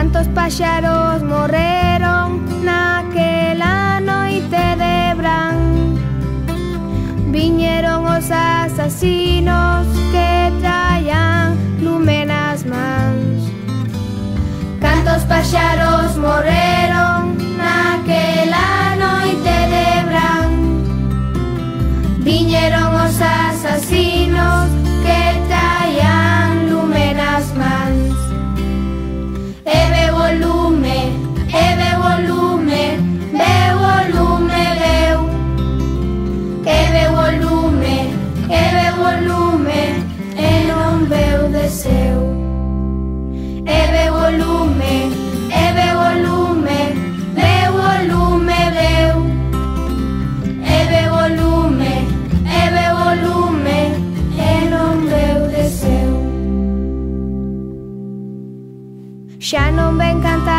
Cantos páxaros morreron naquela noite de verán. Viñeron os asasinos que traían lume nas mans. Cantos páxaros morreron naquela noite de verán. Viñeron os asasinos que traían lume nas mans. E veu o lume, e veu o lume, veu o lume, veu. E veu o lume, e veu o lume, e non veu de seu. E veu o lume, e veu o lume, veu o lume, veu. E veu o lume, e veu o lume, e non veu de seu. Xa non ven cantar